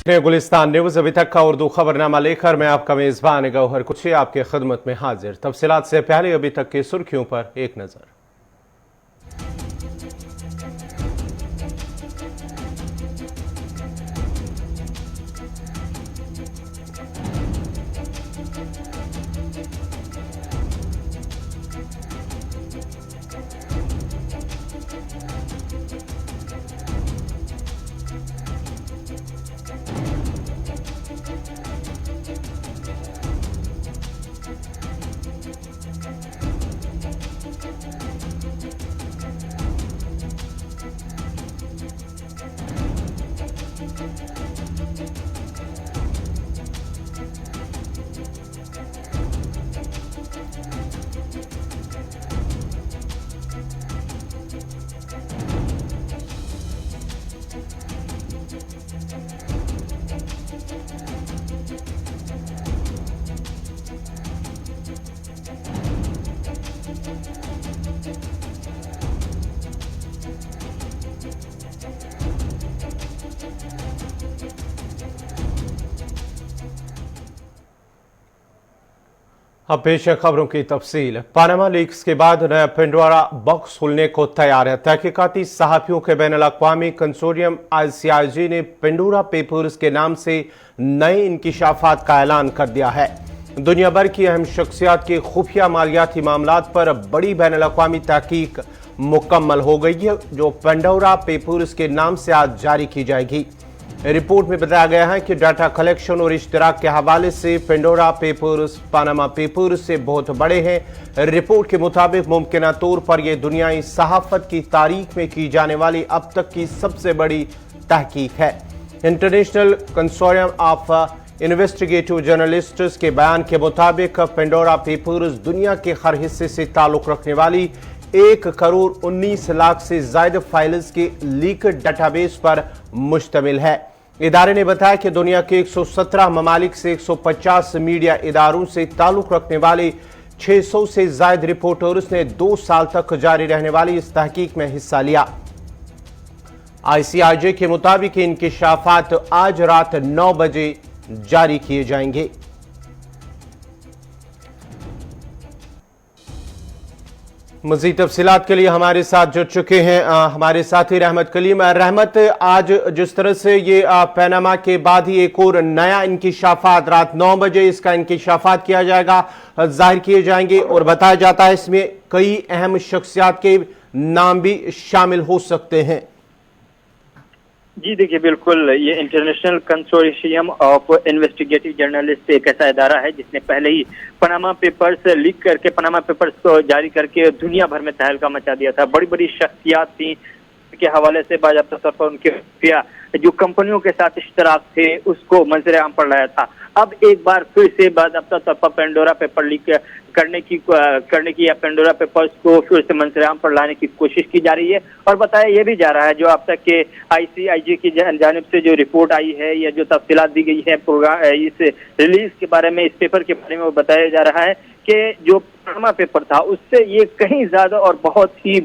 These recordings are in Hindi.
गुलिस्तान न्यूज अभी तक का उर्दू खबरनामा लेकर मैं आपका मेजबान गौहर कुछी आपके खिदमत में हाजिर। तफसीलात से पहले अभी तक की सुर्खियों पर एक नजर। अब पेश है खबरों की तफसील। पानामा लीक्स के बाद नया पेंडोरा बॉक्स खुलने को तैयार है। तहकीकाती सहाफियों के बैनुल-अक़वामी कंसोरियम ICIG ने पेंडोरा पेपर्स के नाम से नए इंकिशाफात का ऐलान कर दिया है। दुनिया भर की अहम शख्सियात के खुफिया मालियाती मामलात पर बड़ी बैनुल-अक़वामी तहकीक मुकम्मल हो गई है, जो पेंडोरा पेपर्स के नाम से आज जारी की जाएगी। रिपोर्ट में बताया गया है कि डाटा कलेक्शन और इश्तराक के हवाले से पेंडोरा पेपर्स पानामा पेपर्स से बहुत बड़े हैं। रिपोर्ट के मुताबिक मुमकिन तौर पर यह दुनियाई सहाफत की तारीख में की जाने वाली अब तक की सबसे बड़ी तहकीक है। International consortium of investigative journalists के बयान के मुताबिक पेंडोरा पेपर्स दुनिया के हर हिस्से से ताल्लुक रखने वाली 1 करोड़ 19 लाख से ज्यादा फाइल्स के लीक्ड डाटाबेस पर मुश्तमिल है। इदारे ने बताया कि दुनिया के 117 ममालिक से 150 मीडिया इदारों से ताल्लुक रखने वाले 600 से ज्यादा रिपोर्टर्स ने 2 साल तक जारी रहने वाली इस तहकीक में हिस्सा लिया। ICIG के मुताबिक इंकिशाफात आज रात 9 बजे जारी किए जाएंगे। मज़ीद तफसीलात के लिए हमारे साथ जुड़ चुके हैं हमारे साथी रहमत कलीम। रहमत, आज जिस तरह से ये पैनामा के बाद ही एक और नया इंकिशाफात रात 9 बजे इसका इंकिशाफात किया जाएगा, जाहिर किए जाएंगे और बताया जाता है इसमें कई अहम शख्सियात के नाम भी शामिल हो सकते हैं। जी देखिए, बिल्कुल, ये international consortium of investigative journalist एक ऐसा इदारा है जिसने पहले ही पनामा पेपर्स लीक करके पनामा पेपर्स को जारी करके दुनिया भर में तहलका मचा दिया था। बड़ी बड़ी शख्सियात थी के हवाले से बाज़ाब्ता तौर पर उनके खुफिया जो कंपनियों के साथ इश्तराक थे उसको मंजर आम पर लाया था। अब एक बार फिर से बाज़ाब्ता तौर पर पेंडोरा पेपर लीक करने की या पेंडोरा पेपर्स को फिर से मंजर-ए-आम पर लाने की कोशिश की जा रही है। और बताया यह भी जा रहा है, जो अब तक के ICIG की जानिब से जो रिपोर्ट आई है या जो तफसीलात दी गई है प्रोग्राम इस रिलीज के बारे में, इस पेपर के बारे में, वो बताया जा रहा है कि जो पनामा पेपर था उससे ये कहीं ज्यादा और बहुत ही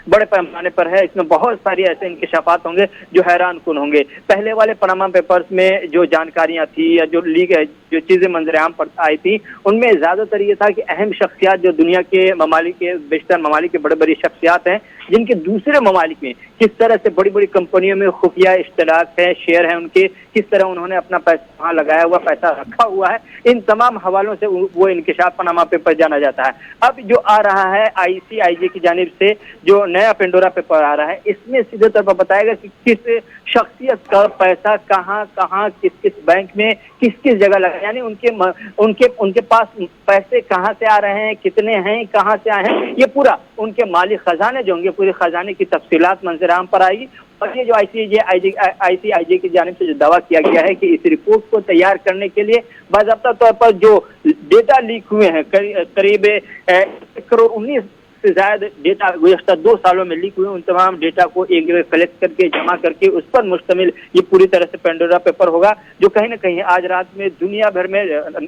बड़े पैमाने पर है। इसमें बहुत सारी ऐसे इंकिशाफात होंगे जो हैरान कुन होंगे। पहले वाले पनामा पेपर्स में जो जानकारियां थी या जो लीक जो चीजें मंजर-ए-आम पर आई थी उनमें ज्यादातर ये था कि अहम शख्सियात जो दुनिया के ममालिक के बेशतर ममालिक के बड़े बड़ी शख्सियात हैं जिनके दूसरे ममालिक में किस तरह से बड़ी बड़ी कंपनियों में खुफिया इश्तराक है, शेयर है उनके, किस तरह उन्होंने अपना पैसा वहाँ लगाया हुआ, पैसा रखा हुआ है, इन तमाम हवालों से वो इंकिशाफ पनामा पेपर जाना जाता है। अब जो आ रहा है ICIG की जानिब से जो नया पेंडोरा पेपर आ रहा है इसमें सीधे तौर पर बताएगा कि किस शख्सियत का पैसा कहाँ किस किस बैंक में किस किस जगह लगा, यानी उनके पास पैसे कहाँ से आ रहे हैं, कितने हैं, कहाँ से आए हैं, ये पूरा उनके माली खजाने जो होंगे पूरे खजाने की तफसीलात मंजर-आम पर आएगी। और ये जो ICIG की जानिब से जो दावा किया गया है कि इस रिपोर्ट को तैयार करने के लिए बाज़ाब्ता तौर पर जो डेटा लीक हुए हैं करीब 1 करोड़ 19 से ज्यादा डेटा गुज़श्ता 2 सालों में लीक हुए, उन तमाम डेटा को एक जगह कलेक्ट करके जमा करके उस पर मुश्तमिल ये पूरी तरह से पेंडोरा पेपर होगा, जो कहीं ना कहीं आज रात में दुनिया भर में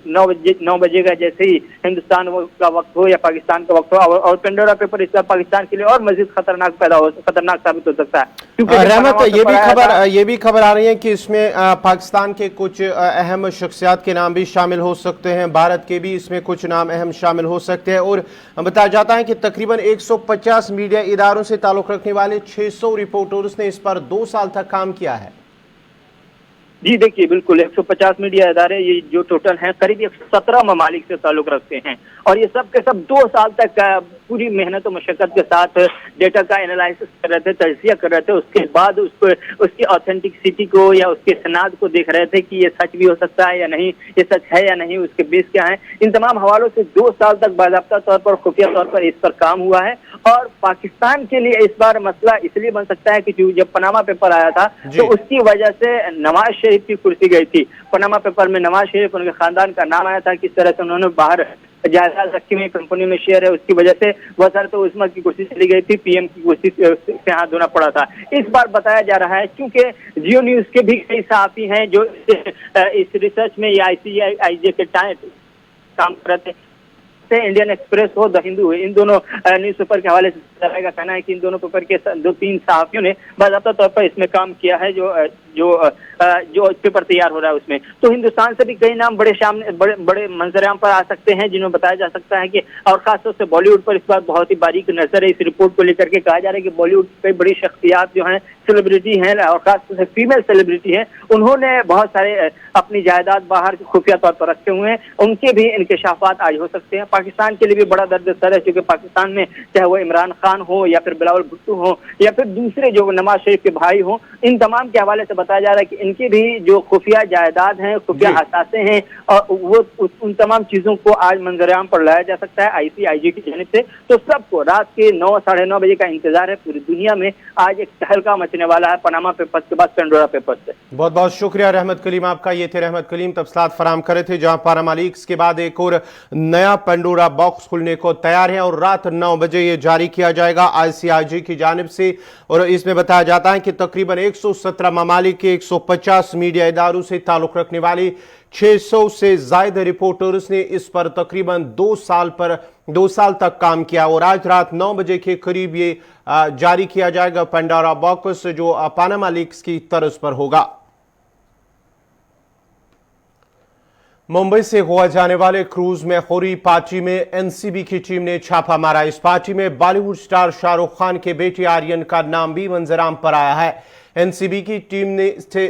9 बजेगा जैसे ही हिंदुस्तान का वक्त हो या पाकिस्तान का वक्त हो, और पेंडोरा पेपर इस बार पाकिस्तान के लिए और मजीद खतरनाक साबित हो सकता है। क्योंकि रहमत, ये भी खबर आ रही है कि इसमें पाकिस्तान के कुछ अहम शख्सियात के नाम भी शामिल हो सकते हैं, भारत के भी इसमें कुछ नाम अहम शामिल हो सकते हैं, और बताया जाता है कि तकरीबन 150 मीडिया इदारों से ताल्लुक रखने वाले 600 रिपोर्टर्स ने इस पर 2 साल तक काम किया है। जी देखिए, बिल्कुल 150 मीडिया इदारे ये जो टोटल हैं करीब 117 ममालिक से ताल्लुक रखते हैं, और ये सब के सब 2 साल तक पूरी मेहनत और मशक्कत के साथ डेटा का एनालिसिस कर रहे थे, तजज़िया कर रहे थे, उसके बाद उसको उसकी ऑथेंटिसिटी को या उसके सनाद को देख रहे थे कि ये सच भी हो सकता है या नहीं, ये सच है या नहीं, उसके बेस क्या है। इन तमाम हवालों से 2 साल तक बाज़ाब्ता तौर पर, खुफिया तौर पर इस पर काम हुआ है। और पाकिस्तान के लिए इस बार मसला इसलिए बन सकता है कि जब पनामा पेपर आया था तो उसकी वजह से नवाज शरीफ की कुर्सी गई थी। पनामा पेपर में नवाज शरीफ, उनके खानदान का नाम आया था, किस तरह से उन्होंने बाहर जायदाद रखी हुई कंपनी में शेयर है, उसकी वजह से बहुत सारे तो उस्मा की कुर्सी चली गई थी, पीएम की कुर्सी से हाथ धोना पड़ा था। इस बार बताया जा रहा है क्योंकि जियो न्यूज के भी कई सहाफी हैं जो इस रिसर्च में या ICIJ के काम कर रहे थे, इंडियन एक्सप्रेस हो, द हिंदू हो, इन दोनों न्यूज़पेपर के हवाले से का कहना है कि इन दोनों पेपर के 2-3 सहाफियों ने बाज़ाब्ता तौर पर इसमें काम किया है, जो पेपर तैयार हो रहा है उसमें। तो हिंदुस्तान से भी कई नाम बड़े मंजराम पर आ सकते हैं, जिन्हें बताया जा सकता है कि, और खासतौर से बॉलीवुड पर इस बार बहुत ही बारीक नजर है। इस रिपोर्ट को लेकर के कहा जा रहा है कि बॉलीवुड की कई बड़ी शख्सियात जो हैं, सेलिब्रिटी हैं और खासतौर से फीमेल सेलिब्रिटी हैं, उन्होंने बहुत सारे अपनी जायदाद बाहर खुफिया तौर पर रखे हुए हैं, उनके भी इंकशाफात आज हो सकते हैं। पाकिस्तान के लिए भी बड़ा दर्द सर है, क्योंकि पाकिस्तान में चाहे वो इमरान खान हो या फिर बिलावल भुट्टो हो या फिर दूसरे जो नवाज शरीफ के भाई हो, इन तमाम के हवाले से बताया जा रहा है कि इनके भी जो खुफिया जायदाद हैं, खुफिया असासे हैं, और वो उन तमाम चीजों को आज मंजरेआम पर लाया जा सकता है ICIJ की जानिब से। तो सबको रात के 9 साढ़े 9 बजे का इंतजार है। पूरी दुनिया में आज एक तहलका मचने वाला है पनामा पेपर्स के बाद पेंडोरा पेपर्स से। बहुत बहुत शुक्रिया रहमत कलीम आपका। ये थे रहमत कलीम, तफसीलात फराम करे थे, जहां पनामा लीक्स के बाद एक और नया पेंडोरा बॉक्स खुलने को तैयार है और रात 9 बजे ये जारी किया जाएगा ICIJ की जानिब से। और इसमें बताया जाता है कि तकरीबन 117 ममालिक के 150 मीडिया इदारों से ताल्लुक रखने वाली 600 से ज्यादा रिपोर्टर्स ने इस पर तकरीबन 2 साल तक काम किया, और आज रात 9 बजे के करीब ये जारी किया जाएगा पेंडोरा बॉक्स, जो पनामा लीक्स की तर्ज पर होगा। मुंबई से गोवा जाने वाले क्रूज में खोरी पार्टी में NCB की टीम ने छापा मारा। इस पार्टी में बॉलीवुड स्टार शाहरुख खान के बेटे आर्यन का नाम भी मंजराम पर आया है। NCB की टीम ने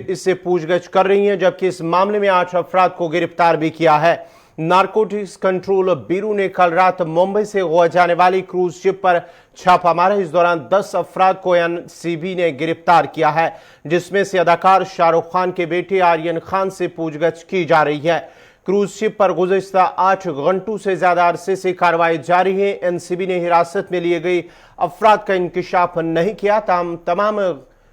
इससे पूछगछ कर रही है, जबकि इस मामले में 8 अफराद को गिरफ्तार भी किया है। नारकोटिक्स कंट्रोल ब्यूरो ने कल रात मुंबई से गोवा जाने वाली क्रूज शिप पर छापा मारा। इस दौरान 10 अफराद को NCB ने गिरफ्तार किया है, जिसमें से अदाकार शाहरुख खान के बेटे आर्यन खान से पूछगछ की जा रही है। क्रूज शिप पर गुज़श्ता 8 घंटों से ज्यादा अरसे से कार्रवाई जारी है। NCB ने हिरासत में लिए गए अफराद का इंकशाफ नहीं किया। तमाम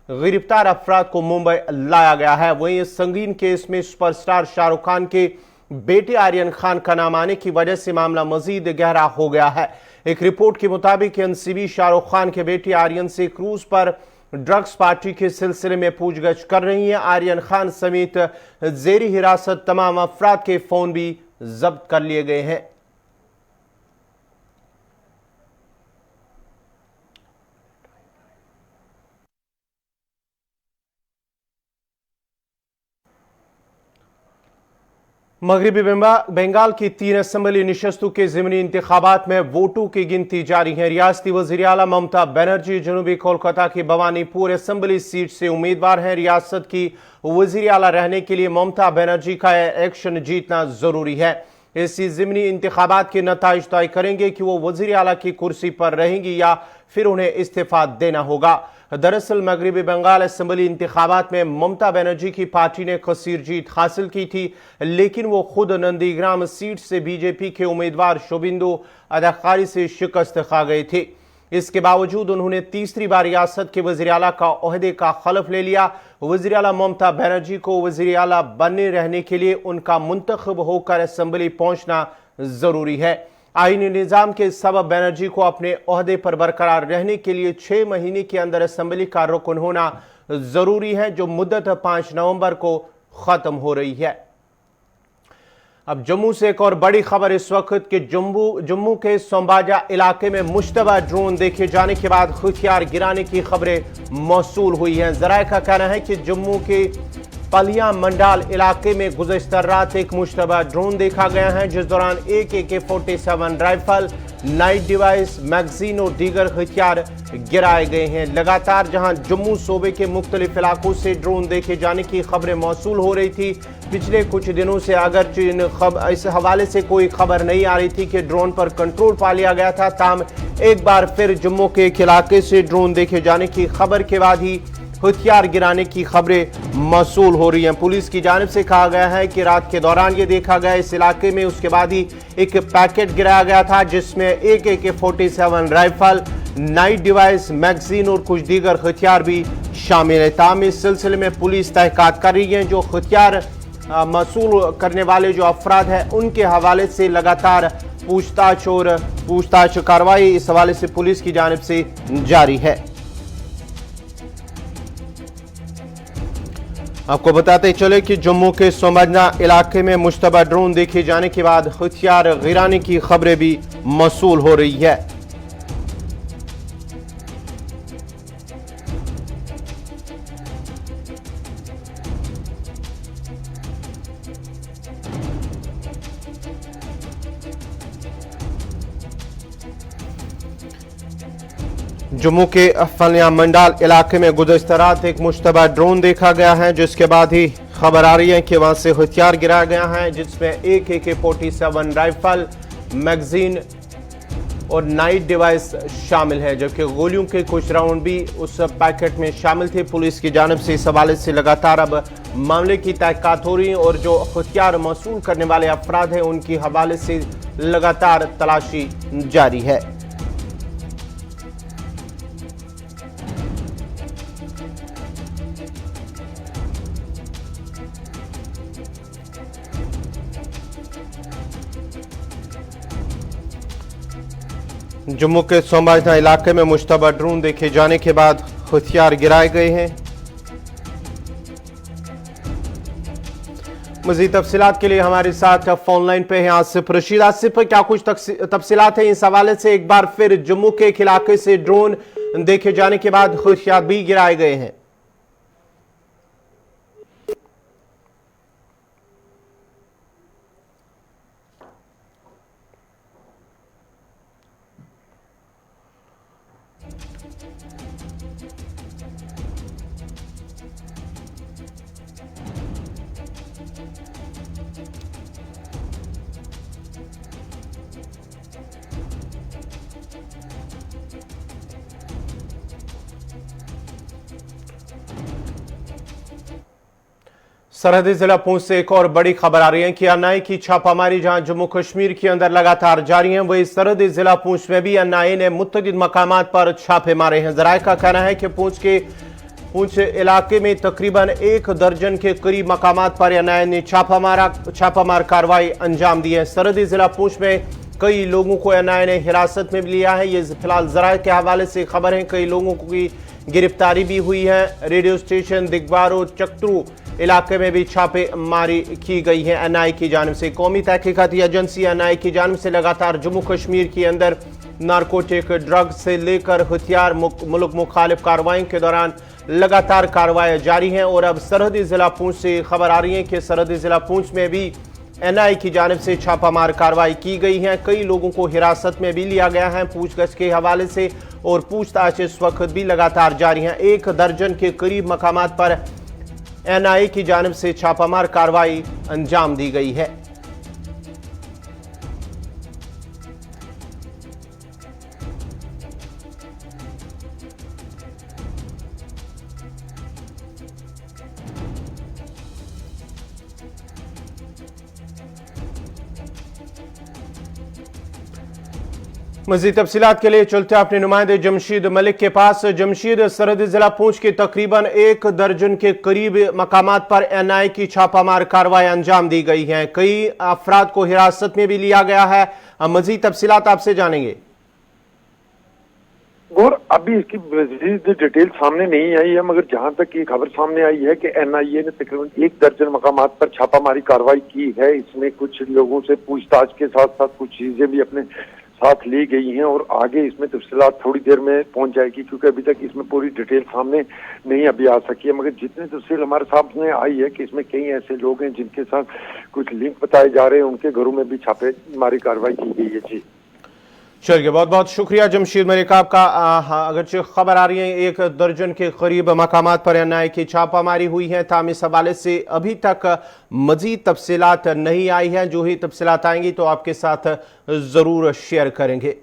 गिरफ्तार अफराद को मुंबई लाया गया है। वहीं इस संगीन केस में सुपरस्टार शाहरुख खान के बेटे आर्यन खान का नाम आने की वजह से मामला मजीद गहरा हो गया है। एक रिपोर्ट के मुताबिक NCB शाहरुख खान के बेटे आर्यन से क्रूज पर ड्रग्स पार्टी के सिलसिले में पूछगछ कर रही है। आर्यन खान समेत जेरी हिरासत तमाम अफराद के फोन भी जब्त कर लिए गए हैं। मगरबी बंगाल की 3 असम्बली निशस्तों के ज़िमनी इंतखाबात में वोटों की गिनती जारी है। रियासती वज़ीर आला ममता बनर्जी जनूबी कोलकाता की भवानीपुर असम्बली सीट से उम्मीदवार हैं। रियासत की वज़ीर आला रहने के लिए ममता बनर्जी का इलेक्शन जीतना जरूरी है। इस ज़िमनी इंतखाबात के नताइज तय करेंगे कि वो वज़ीर आला की कुर्सी पर रहेंगी या फिर उन्हें इस्तीफा देना होगा। दरअसल मगरबी बंगाल असम्बली इंतखाबात में ममता बनर्जी की पार्टी ने कसीर जीत हासिल की थी, लेकिन वो खुद नंदीग्राम सीट से बीजेपी के उम्मीदवार शुभेंदु अधिकारी से शिकस्त खा गए थे। इसके बावजूद उन्होंने तीसरी बार रियासत के वज़ीर आला का ओहदे का खलफ ले लिया। वज़ीर आला ममता बनर्जी को वज़ीर आला बने रहने के लिए उनका मुंतखब होकर असम्बली पहुंचना जरूरी है। आईनी निजाम के सबब बनर्जी को अपने ओहदे पर बरकरार रहने के लिए 6 महीने के अंदर असेंबली का रुकन होना जरूरी है, जो मुद्दत 5 नवंबर को खत्म हो रही है। अब जम्मू से एक और बड़ी खबर इस वक्त कि जम्मू के सोमबाजा इलाके में मुश्तबा ड्रोन देखे जाने के बाद हथियार गिराने की खबरें मौसूल हुई हैं। जराये का कहना है कि जम्मू के पलिया मंडाल इलाके में गुज़श्ता रात एक मुश्तबा ड्रोन देखा गया है, जिस दौरान एक AK-47 rifle, night device, magazine और दीगर हथियार गिराए गए हैं। लगातार जहां जम्मू सूबे के मुख्तलिफ इलाकों से ड्रोन देखे जाने की खबरें मौसूल हो रही थी, पिछले कुछ दिनों से अगरचे इस हवाले से कोई खबर नहीं आ रही थी कि ड्रोन पर कंट्रोल पा लिया गया था, ताहम एक बार फिर जम्मू के एक इलाके से ड्रोन देखे जाने की खबर के बाद ही हथियार गिराने की खबरें मौसूल हो रही हैं। पुलिस की जानिब से कहा गया है कि रात के दौरान ये देखा गया इस इलाके में, उसके बाद ही एक पैकेट गिराया गया था जिसमें एक AK-47 rifle, night device, magazine और कुछ दीगर हथियार भी शामिल है। ताहम इस सिलसिले में पुलिस तहकीकात कर रही है। जो हथियार मौसूल करने वाले जो अफराद हैं उनके हवाले से लगातार पूछताछ कार्रवाई इस हवाले से पुलिस की जानिब से जारी है। आपको बताते चले कि जम्मू के सोमबाजा इलाके में मुश्तबा ड्रोन देखे जाने के बाद हथियार गिराने की खबरें भी मौसूल हो रही है। जम्मू के फलिया मंडाल इलाके में गुज़श्ता रात एक मुश्तबा ड्रोन देखा गया है, जिसके बाद ही खबर आ रही है कि वहां से हथियार गिराया गया है, जिसमें एक AK-47 राइफल, मैगजीन और नाइट डिवाइस शामिल है, जबकि गोलियों के कुछ राउंड भी उस पैकेट में शामिल थे। पुलिस की जानिब से इस हवाले से लगातार अब मामले की तहकीकात हो रही है और जो हथियार मौसूल करने वाले अफराद हैं उनके हवाले से लगातार तलाशी जारी है। जम्मू के सोमबाजा इलाके में मुश्तबा ड्रोन देखे जाने के बाद हथियार गिराए गए हैं। मजीद तफसीलात के लिए हमारे साथ फोन लाइन पे हैं आसिफ रशीद। आसिफ, क्या कुछ तफसीलात हैं इस हवाले से? एक बार फिर जम्मू के एक इलाके से ड्रोन देखे जाने के बाद हथियार भी गिराए गए हैं। सरहदी जिला पूंछ से एक और बड़ी खबर आ रही है कि एनआईए की छापामारी जहां जम्मू कश्मीर के अंदर लगातार जारी है, वही सरहदी जिला पूंछ में भी एनआईए ने मुतअद्दिद मकामात पर छापे मारे हैं। जराये का कहना है कि पूंछ इलाके में तकरीबन 1 दर्जन के करीब मकामात पर एनआईए ने छापामार कार्रवाई अंजाम दी है। सरहदी जिला पूंछ में कई लोगों को एनआईए ने हिरासत में लिया है। ये फिलहाल जराये के हवाले से खबर है, कई लोगों की गिरफ्तारी भी हुई है। रेडियो स्टेशन दिगवारो चकतरू इलाके में भी छापेमारी की गई है एनआईए की जानिब से। कौमी तहकीकाती एजेंसी एनआईए की जानिब से लगातार जम्मू कश्मीर के अंदर नारकोटिक ड्रग्स से लेकर हथियार मुल्क मुखालिफ कार्रवाई के दौरान लगातार कार्रवाई जारी हैं और अब सरहदी जिला पूंछ से खबर आ रही है कि सरहदी जिला पूंछ में भी एनआईए की जानिब से छापामार कार्रवाई की गई है। कई लोगों को हिरासत में भी लिया गया है पूछताछ के हवाले से और पूछताछ इस वक्त भी लगातार जारी है। 1 दर्जन के करीब मकामात पर एनआईए की जानिब से छापामार कार्रवाई अंजाम दी गई है। मज़ीद तफसीलात के लिए चलते अपने नुमाइंदे जमशीद मलिक के पास। जमशीद, सरहदी जिला पूंछ के तकरीबन 1 दर्जन के करीब मकामात पर एनआईए की छापामार कार्रवाई अंजाम दी गई है। कई अफराद को हिरासत में भी लिया गया है। मजीद तफसीलात आपसे जानेंगे। और अभी इसकी मजीद डिटेल सामने नहीं आई है, मगर जहां तक ये खबर सामने आई है कि एनआईए ने तकरीबन 1 दर्जन मकामात पर छापामारी कार्रवाई की है। इसमें कुछ लोगों से पूछताछ के साथ साथ कुछ चीजें भी अपने साथ ली गई हैं और आगे इसमें तफसीलात थोड़ी देर में पहुंच जाएगी, क्योंकि अभी तक इसमें पूरी डिटेल सामने नहीं अभी आ सकी है। मगर जितनी तफसील हमारे सामने आई है कि इसमें कई ऐसे लोग हैं जिनके साथ कुछ लिंक बताए जा रहे हैं, उनके घरों में भी छापेमारी कार्रवाई की गई है। जी चलिए, बहुत बहुत शुक्रिया जमशीद मलिकाब का। अगरचे खबर आ रही है 1 दर्जन के करीब मकामात पर एनआईए की छापामारी हुई है, ताहम इस हवाले से अभी तक मजीद तफसीलात नहीं आई है। जो ही तफसीलात आएंगी तो आपके साथ जरूर शेयर करेंगे।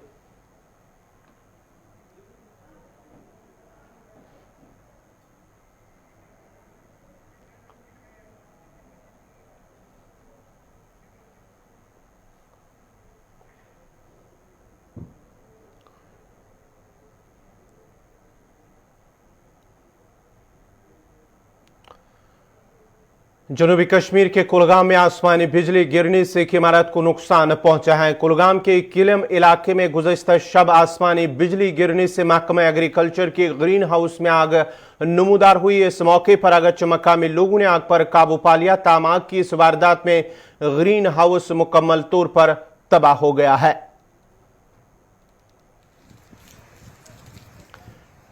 जनूबी कश्मीर के कुलगाम में आसमानी बिजली गिरने से एक इमारत को नुकसान पहुंचा है। कुलगाम के किलम इलाके में गुज़श्ता शब आसमानी बिजली गिरने से महकमा एग्रीकल्चर के ग्रीन हाउस में आग नमूदार हुई। इस मौके पर अगरचे मकामी लोगों ने आग पर काबू पा लिया, ताम आग की इस वारदात में ग्रीन हाउस मुकम्मल तौर पर तबाह हो गया है।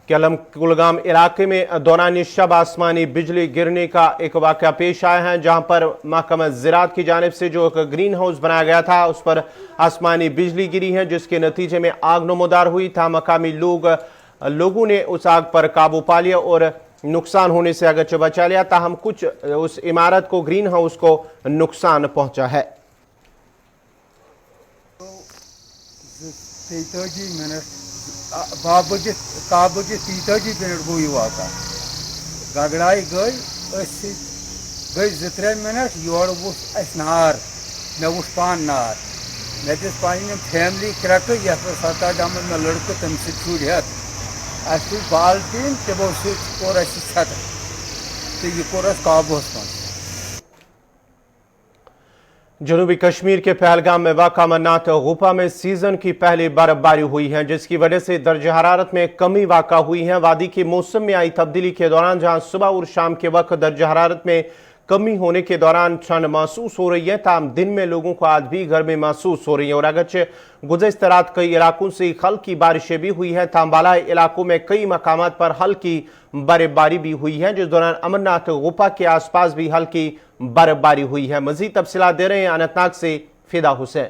केलम कुलगाम इलाके में दौरान शब आसमानी बिजली गिरने का एक वाकया पेश आया है, जहां पर महकमा ज़राअत की जानिब से जो एक ग्रीन हाउस बनाया गया था उस पर आसमानी बिजली गिरी है, जिसके नतीजे में आग नमूदार हुई था। मकामी लोगों ने उस आग पर काबू पा लिया और नुकसान होने से अगरचे बचा लिया, ताहम कुछ उस इमारत को, ग्रीन हाउस को नुकसान पहुंचा है। काबू के 30 मिनट गो यह वाक़ा गगड़ाई गई 2-3 मिनट योर वुस नार मे वुस पान नार मे दिस पानी फैमिली क्रक ये 7 डामन मे लड़क तम शुर हेत बाल्टीन तमो कोर छत तो यह कोर काबूस मन। जनूबी कश्मीर के पहलगाम में वाक़ा अमरनाथ गुफा में सीजन की पहली बर्फबारी हुई है, जिसकी वजह से दर्जा हरारत में कमी वाक़ा हुई है। वादी के मौसम में आई तब्दीली के दौरान जहां सुबह और शाम के वक्त दर्जा हरारत में कमी होने के दौरान ठंड महसूस हो रही है, ताम दिन में लोगों को आज भी गर्मी महसूस हो रही है। और अगरचे गुज़श्ता रात कई इलाकों से हल्की बारिशें भी हुई हैं, ताम बालाई इलाकों में कई मकामात पर हल्की बर्फबारी भी हुई है, जिस दौरान अमरनाथ गुफा के आसपास भी हल्की बर्फबारी हुई है। मजीद तफसीलात दे रहे हैं अनंतनाग से फिदा हुसैन।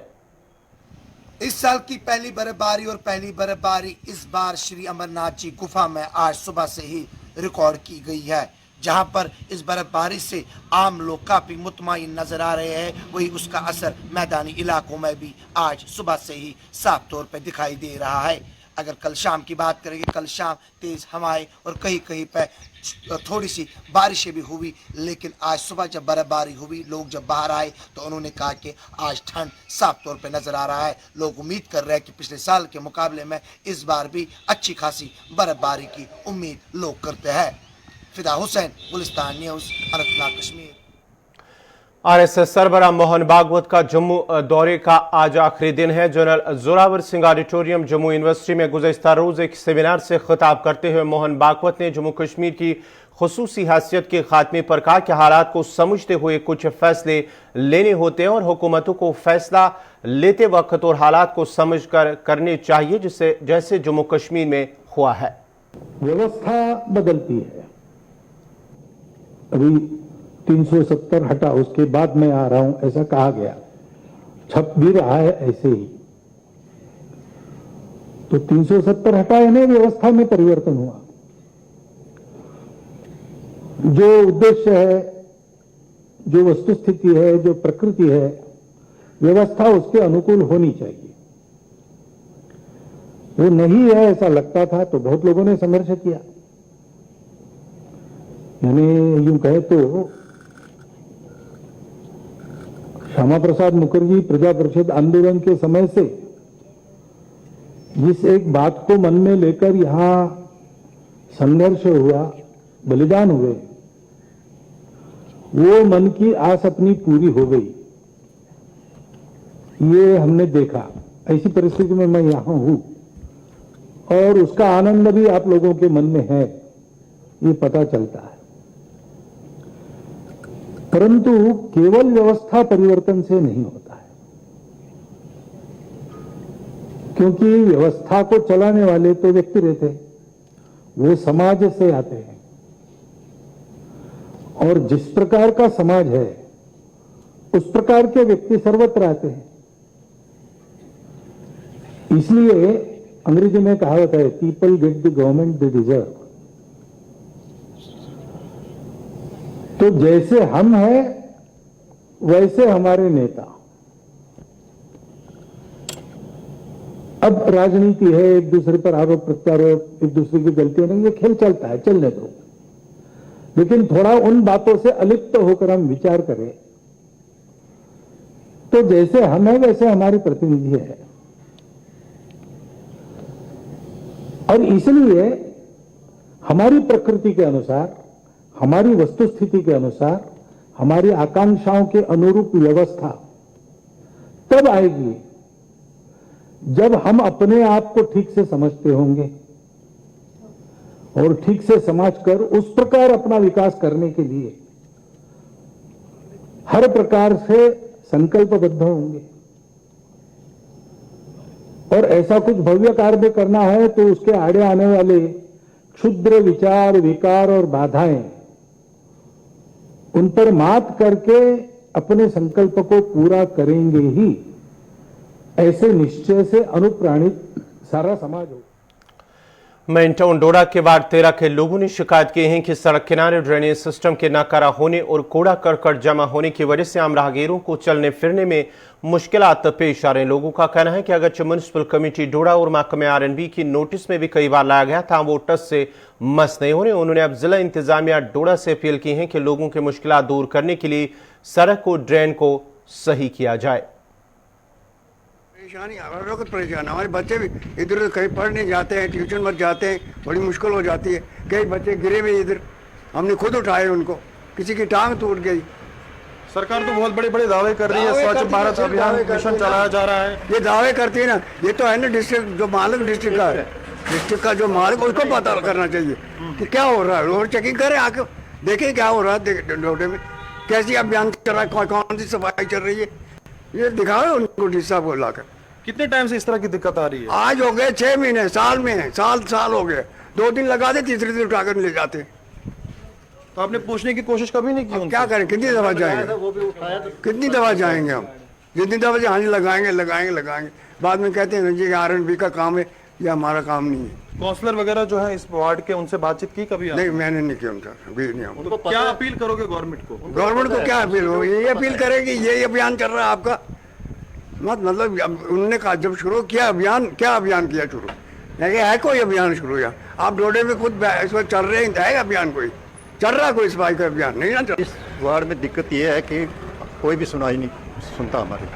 इस साल की पहली बर्फबारी इस बार श्री अमरनाथ जी गुफा में आज सुबह से ही रिकॉर्ड की गई है, जहां पर इस बर्फबारी से आम लोग काफी मुतमईन नजर आ रहे हैं। वही उसका असर मैदानी इलाकों में भी आज सुबह से ही साफ तौर पर दिखाई दे रहा है। अगर कल शाम की बात करेंगे, कल शाम तेज हवाएं और कहीं कहीं पर थोड़ी सी बारिशें भी हुई, लेकिन आज सुबह जब बर्फबारी हुई, लोग जब बाहर आए तो उन्होंने कहा कि आज ठंड साफ तौर पे नज़र आ रहा है। लोग उम्मीद कर रहे हैं कि पिछले साल के मुकाबले में इस बार भी अच्छी खासी बर्फबारी की उम्मीद लोग करते हैं। फिदा हुसैन, गुलिस्तान न्यूज़, अनंतनाग, कश्मीर। आरएसएस सरबराह मोहन भागवत का जम्मू दौरे का आज आखिरी दिन है। General Zorawar Singh auditorium Jammu university में गुज़श्ता रोज़ एक सेमिनार से खिताब करते हुए मोहन भागवत ने जम्मू कश्मीर की खुसूसी हैसियत के खात्मे पर कहा कि हालात को समझते हुए कुछ फैसले लेने होते हैं और हुकूमतों को फैसला लेते वक्त और हालात को समझ कर करने चाहिए, जिससे जैसे जम्मू कश्मीर में हुआ है। व्यवस्था बदलती है, अभी 370 हटा, उसके बाद मैं आ रहा हूं, ऐसा कहा गया, छप भी रहा है ऐसे ही। तो 370 हटा यानी व्यवस्था में परिवर्तन हुआ। जो उद्देश्य है, जो वस्तुस्थिति है, जो प्रकृति है, व्यवस्था उसके अनुकूल होनी चाहिए। वो नहीं है ऐसा लगता था तो बहुत लोगों ने संघर्ष किया। यानी यूं कहे तो श्यामा प्रसाद मुखर्जी प्रजा परिषद आंदोलन के समय से जिस एक बात को मन में लेकर यहां संघर्ष हुआ, बलिदान हुए, वो मन की आस अपनी पूरी हो गई, ये हमने देखा। ऐसी परिस्थिति में मैं यहां हूं और उसका आनंद भी आप लोगों के मन में है, ये पता चलता है। परंतु केवल व्यवस्था परिवर्तन से नहीं होता है, क्योंकि व्यवस्था को चलाने वाले तो व्यक्ति रहते हैं, वो समाज से आते हैं और जिस प्रकार का समाज है उस प्रकार के व्यक्ति सर्वत्र आते हैं। इसलिए अंग्रेजी में कहावत है, people get the government they deserve. तो जैसे हम हैं वैसे हमारे नेता। अब राजनीति है, एक दूसरे पर आरोप प्रत्यारोप, एक दूसरे की गलतियां नहीं, ये खेल चलता है, चलने दो। लेकिन थोड़ा उन बातों से अलिप्त होकर हम विचार करें तो जैसे हम हैं वैसे हमारे प्रतिनिधि है। और इसलिए हमारी प्रकृति के अनुसार, हमारी वस्तुस्थिति के अनुसार, हमारी आकांक्षाओं के अनुरूप व्यवस्था तब आएगी जब हम अपने आप को ठीक से समझते होंगे और ठीक से समझकर उस प्रकार अपना विकास करने के लिए हर प्रकार से संकल्पबद्ध होंगे। और ऐसा कुछ भव्य कार्य करना है तो उसके आड़े आने वाले क्षुद्र विचार, विकार और बाधाएं, उन पर मात करके अपने संकल्प को पूरा करेंगे ही, ऐसे निश्चय से अनुप्राणित सारा समाज हो। मेंटाउन डोडा के वार्ड 13 के लोगों ने शिकायत की है कि सड़क किनारे ड्रेनेज सिस्टम के नाकारा होने और कूड़ा करकट जमा होने की वजह से आम राहगीरों को चलने फिरने में मुश्किलात पेश आ रहे हैं। लोगों का कहना है कि अगरचे म्युनिसिपल कमेटी डोडा और महकमे आरएनबी की नोटिस में भी कई बार लाया गया था, वो टच से मस नहीं हो रहे। उन्होंने अब जिला इंतजामिया डोडा से अपील की है कि लोगों की मुश्किलात दूर करने के लिए सड़क को ड्रेन को सही किया जाए। परेशानी हर वक्त परेशान, हमारे बच्चे भी इधर उधर कहीं पढ़ नहीं जाते हैं, ट्यूशन मत जाते हैं, बड़ी मुश्किल हो जाती है। कई बच्चे गिरे हुए इधर, हमने खुद उठाए उनको, किसी की टांग टूट गई। सरकार तो बहुत बड़े बड़े दावे कर रही है, स्वच्छ भारत अभियान मिशन चलाया जा रहा है। ये दावे करती है ना, ये तो है ना डिस्ट्रिक्ट जो मालिक डिस्ट्रिक्ट का है, डिस्ट्रिक्ट का जो मालिक, उसको पता करना चाहिए कि क्या हो रहा है। और चेकिंग करें, आके देखें क्या हो रहा है, डोडे में कैसी अभियान चल रहा है, कौन सी सफाई चल रही है, ये दिखाओ उनको डी साहब को लाकर। कितने टाइम से इस तरह की दिक्कत आ रही है? आज हो गए 6 महीने, साल में है, साल हो गए। 2 दिन लगा दे, तीसरे दिन उठाकर ले जाते। तो आपने पूछने की कोशिश कभी नहीं की उनसे? क्या करें, कितनी दफा जाएंगे, कितनी दफा जाएंगे हम, जितनी दफा हाँ जी लगाएंगे, बाद में कहते हैं जी आरएनबी का काम है, ये हमारा काम नहीं है। काउंसलर वगैरह जो है इस वार्ड के, उनसे बातचीत की कभी? नहीं, मैंने नहीं किया उनसे, अभी नहीं। हम क्या अपील करोगे गवर्नमेंट को? गवर्नमेंट को क्या अपील हो, ये अपील करेगी, ये अभियान चल रहा है आपका, मतलब उन्होंने कहा जब शुरू किया अभियान, क्या अभियान किया शुरू, है कोई अभियान शुरू? या आप डोडे में खुद इस वक्त चल रहे हैं, है अभियान कोई चल रहा, कोई सफाई का अभियान नहीं ना चल। इस वार्ड में दिक्कत ये है कि कोई भी सुनाई नहीं सुनता हमारी।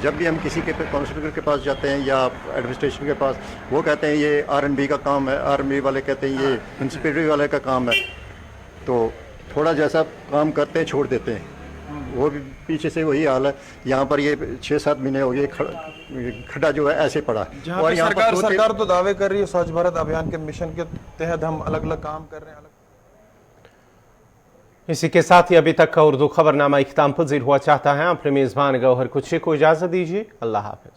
जब भी हम किसी के काउंसलर के पास जाते हैं या एडमिनिस्ट्रेशन के पास, वो कहते हैं ये आरएनबी का काम है, आरएनबी वाले कहते हैं ये म्यूनसिपैलिटी वाले का काम है। तो थोड़ा जैसा काम करते हैं छोड़ देते हैं, वो भी पीछे से वही हाल है। यहाँ पर ये 6-7 महीने हो गए खड्डा जो है ऐसे पड़ा है। और सरकार तो दावे कर रही है स्वच्छ भारत अभियान के मिशन के तहत हम अलग अलग काम कर रहे हैं। इसी के साथ ही अभी तक का उर्दू खबरनामा इख्तिताम पजीर हुआ चाहता है। अपने मेजबान गौहर कुछ को इजाजत दीजिए। अल्लाह हाफिज।